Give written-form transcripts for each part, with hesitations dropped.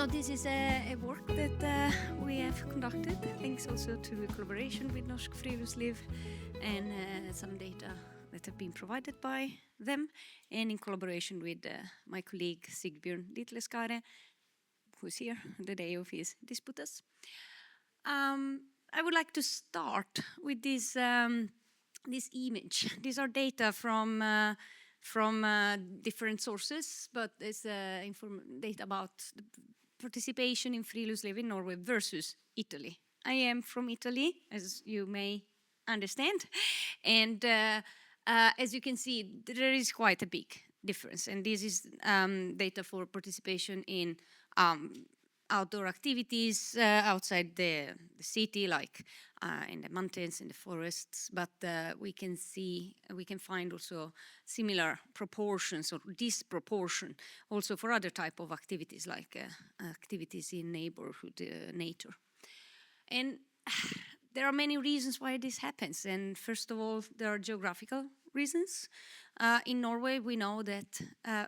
So this is a work that we have conducted, thanks also to a collaboration with Norsk Friluftslivs and some data that have been provided by them, and in collaboration with my colleague Sigbjørn Litleskare, who's here on the day of his disputus. I would like to start with this image. These are data from different sources, but it's data about the participation in Friluftsliv in Norway versus Italy. I am from Italy, as you may understand, and as you can see, there is quite a big difference. And this is data for participation in outdoor activities outside the city, like in the mountains, in the forests. But we can find also similar proportions or disproportion also for other type of activities, like activities in neighborhood nature. And there are many reasons why this happens. And first of all, there are geographical reasons. In Norway, we know that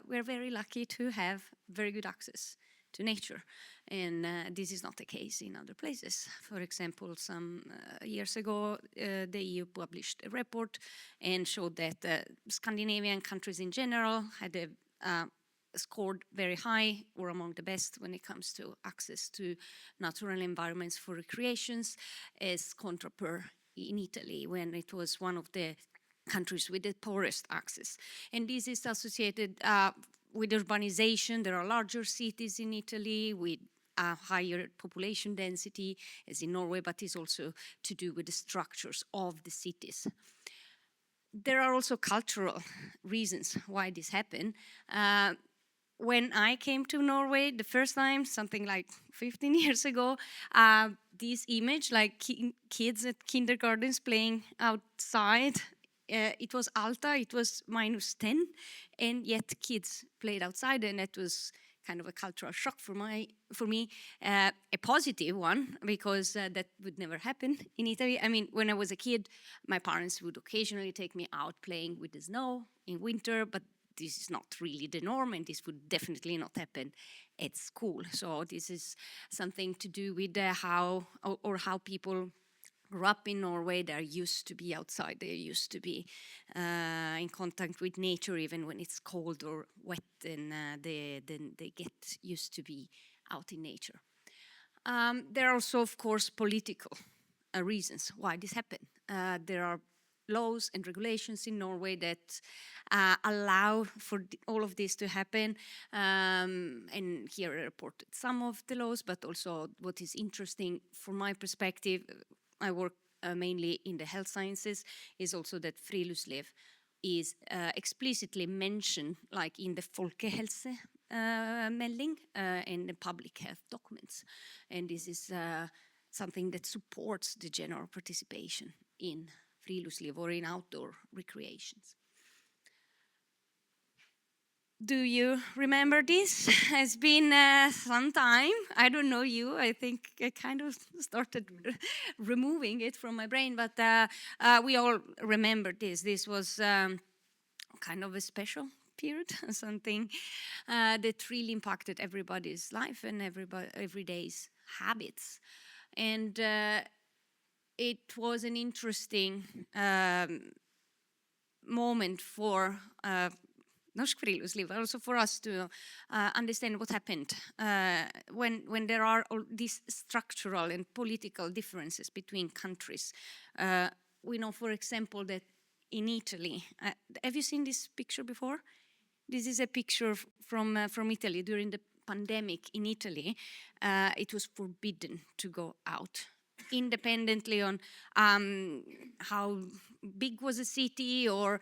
we're very lucky to have very good access to nature, and this is not the case in other places. For example, some years ago, the EU published a report and showed that Scandinavian countries in general had scored very high or among the best when it comes to access to natural environments for recreations, as contrapar in Italy, when it was one of the countries with the poorest access. And this is associated with urbanization. There are larger cities in Italy with a higher population density as in Norway, but it's also to do with the structures of the cities. There are also cultural reasons why this happened. When I came to Norway the first time, something like 15 years ago, this image, like kids at kindergartens playing outside, it was Alta, it was -10, and yet kids played outside, and it was kind of a cultural shock for me, a positive one, because that would never happen in Italy. I mean, when I was a kid, my parents would occasionally take me out playing with the snow in winter, but this is not really the norm, and this would definitely not happen at school. So this is something to do with how people grew up in Norway. They're used to be outside. They're used to be in contact with nature, even when it's cold or wet, and they get used to be out in nature. There are also, of course, political reasons why this happened. There are laws and regulations in Norway that allow for all of this to happen. And here I reported some of the laws, but also what is interesting from my perspective, I work mainly in the health sciences, is also that Friluftsliv is explicitly mentioned, like in the folkehelsemelding and the public health documents. And this is something that supports the general participation in Friluftsliv or in outdoor recreations. Do you remember this? It's been some time. I don't know you. I think I kind of started removing it from my brain, but we all remember this. This was kind of a special period, something that really impacted everybody's life and everyday's habits. And it was an interesting moment for Norsk Friluftslivs, also for us to understand what happened when there are all these structural and political differences between countries. We know, for example, that in Italy, have you seen this picture before? This is a picture from Italy during the pandemic in Italy. It was forbidden to go out, independently on how big was the city or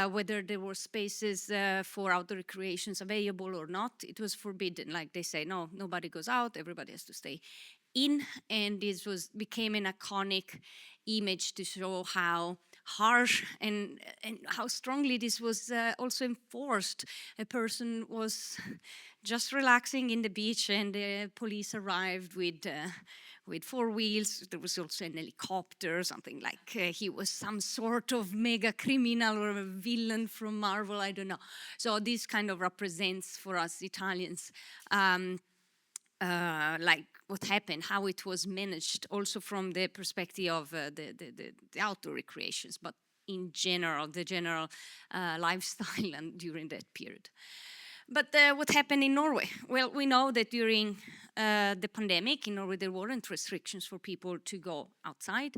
whether there were spaces for outdoor recreations available or not. It was forbidden. Like they say, no, nobody goes out, everybody has to stay in. And this became an iconic image to show how harsh and how strongly this was also enforced. A person was just relaxing in the beach, and the police arrived with 4 wheels. There was also an helicopter, something like he was some sort of mega criminal or a villain from Marvel, I don't know. So this kind of represents for us Italians like what happened, how it was managed, also from the perspective of the outdoor recreations, but in general, the general lifestyle and during that period. But what happened in Norway? Well, we know that during the pandemic in Norway, there weren't restrictions for people to go outside.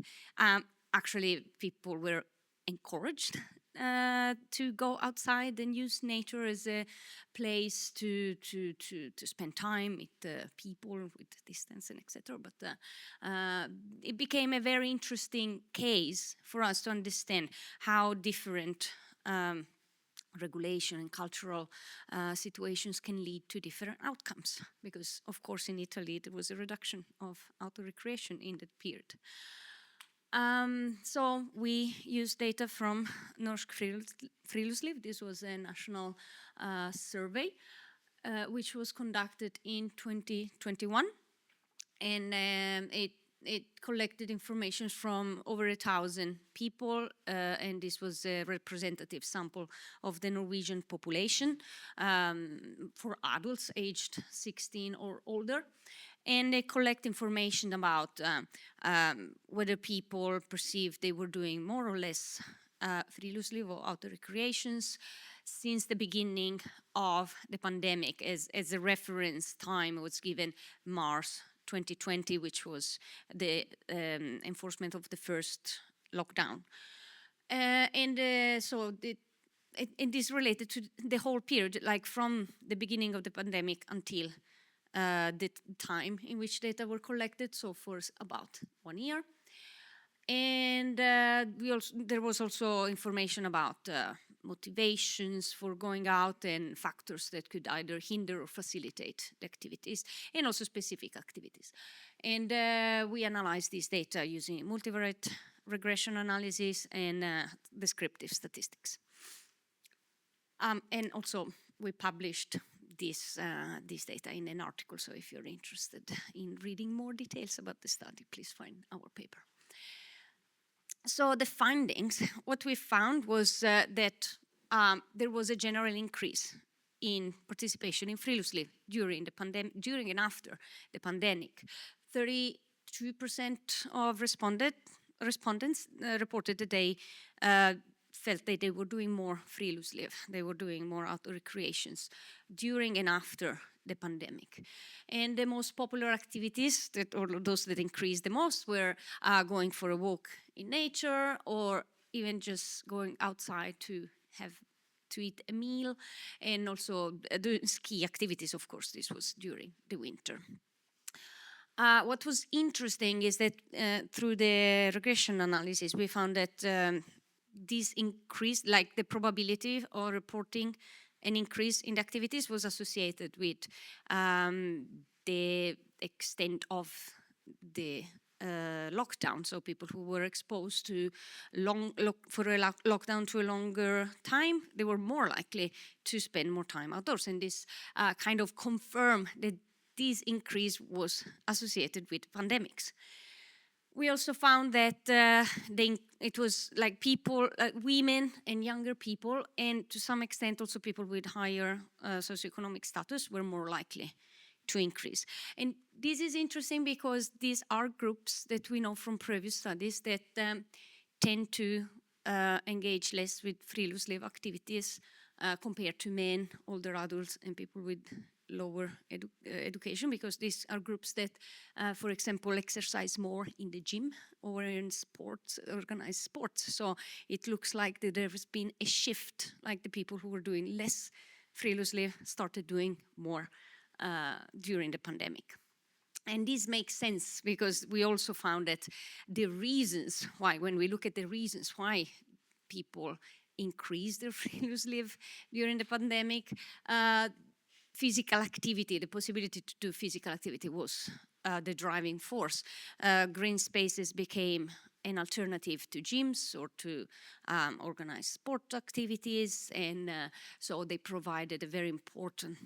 Actually, people were encouraged to go outside and use nature as a place to spend time with people, with distance and etc. But it became a very interesting case for us to understand how different regulation and cultural situations can lead to different outcomes. Because, of course, in Italy, there was a reduction of outdoor recreation in that period. So we used data from Norsk Friluftslivs. This was a national survey which was conducted in 2021, and it collected information from over 1,000 people, and this was a representative sample of the Norwegian population for adults aged 16 or older. And they collect information about whether people perceived they were doing more or less Friluftsliv or outdoor recreations since the beginning of the pandemic. As a reference time was given March 2020, which was the enforcement of the first lockdown. So it is related to the whole period, like from the beginning of the pandemic until the time in which data were collected, so for about 1 year. And there was also information about motivations for going out and factors that could either hinder or facilitate the activities, and also specific activities. And we analyzed this data using multivariate regression analysis and descriptive statistics. And also we published this data in an article, so if you're interested in reading more details about the study, please find our paper. So the findings, what we found was that there was a general increase in participation in Friluftsliv during and after the pandemic. 32% of respondents reported that they felt that they were doing more Friluftsliv, they were doing more outdoor recreations during and after the pandemic. And the most popular activities, or those that increased the most, were going for a walk in nature, or even just going outside to eat a meal, and also doing ski activities. Of course, this was during the winter. What was interesting is that through the regression analysis, we found that this increase, like the probability of reporting an increase in the activities, was associated with the extent of the lockdown. So people who were exposed to lockdown to a longer time, they were more likely to spend more time outdoors. And this kind of confirmed that this increase was associated with pandemics. We also found that it was like people, women and younger people, and to some extent also people with higher socioeconomic status were more likely to increase. And this is interesting because these are groups that we know from previous studies that tend to engage less with Friluftsliv activities compared to men, older adults, and people with lower education, because these are groups that, for example, exercise more in the gym or in sports, organized sports. So it looks like that there has been a shift, like the people who were doing less Friluftsliv started doing more during the pandemic. And this makes sense because we also found that the reasons why, when we look at the reasons why people increased their Friluftsliv during the pandemic, physical activity, the possibility to do physical activity was the driving force. Green spaces became an alternative to gyms or to organized sport activities, and so they provided a very important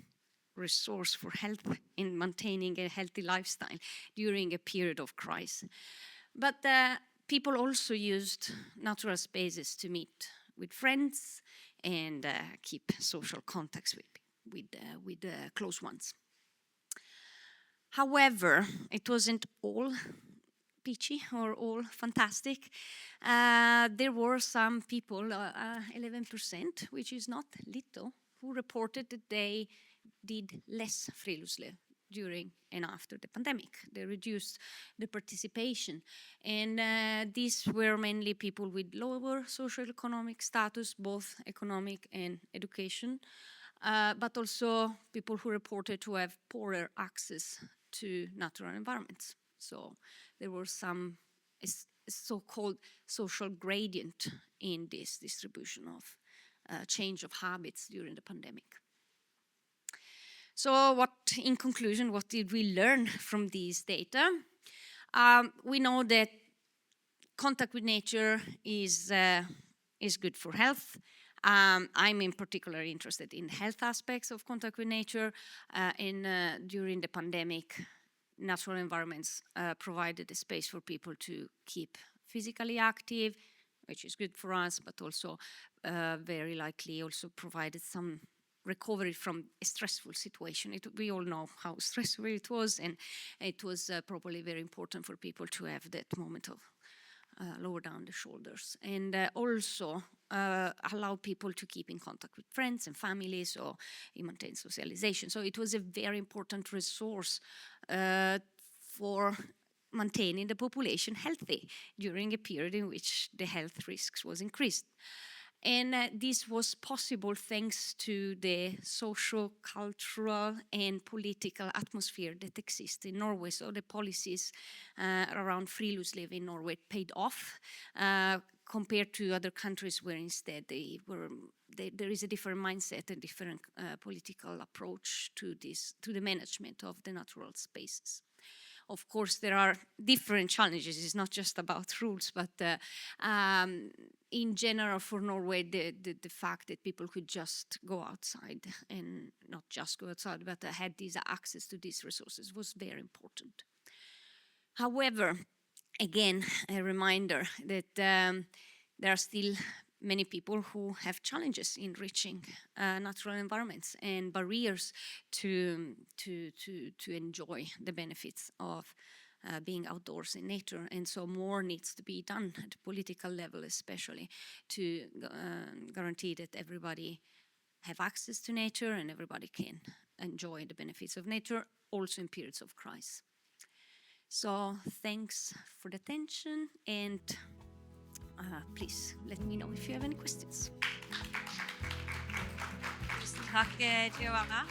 resource for health in maintaining a healthy lifestyle during a period of crisis. But people also used natural spaces to meet with friends and keep social contacts with close ones. However, it wasn't all peachy or all fantastic. There were some people, 11%, which is not little, who reported that they did less Friluftsliv during and after the pandemic. They reduced the participation. And these were mainly people with lower socioeconomic status, both economic and education, but also people who reported to have poorer access to natural environments. So there was some so-called social gradient in this distribution of change of habits during the pandemic. So in conclusion, what did we learn from these data? We know that contact with nature is good for health. I'm in particular interested in health aspects of contact with nature. During the pandemic, natural environments provided a space for people to keep physically active, which is good for us, but also very likely also provided some recovery from a stressful situation. We all know how stressful it was, and it was probably very important for people to have that moment of lower down the shoulders, and also allow people to keep in contact with friends and families, or maintain socialization. So it was a very important resource for maintaining the population healthy during a period in which the health risks was increased. And this was possible thanks to the social, cultural, and political atmosphere that exists in Norway. So the policies around Friluftsliv in Norway paid off compared to other countries where instead there is a different mindset and different political approach to the management of the natural spaces. Of course, there are different challenges. It's not just about rules, but in general for Norway, the fact that people could just go outside, and not just go outside, but had this access to these resources was very important. However, again, a reminder that there are still many people who have challenges in reaching natural environments and barriers to enjoy the benefits of being outdoors in nature. And so more needs to be done at the political level, especially to guarantee that everybody have access to nature and everybody can enjoy the benefits of nature, also in periods of crisis. So thanks for the attention, and please let me know if you have any questions. Tusen takk, Giovanna.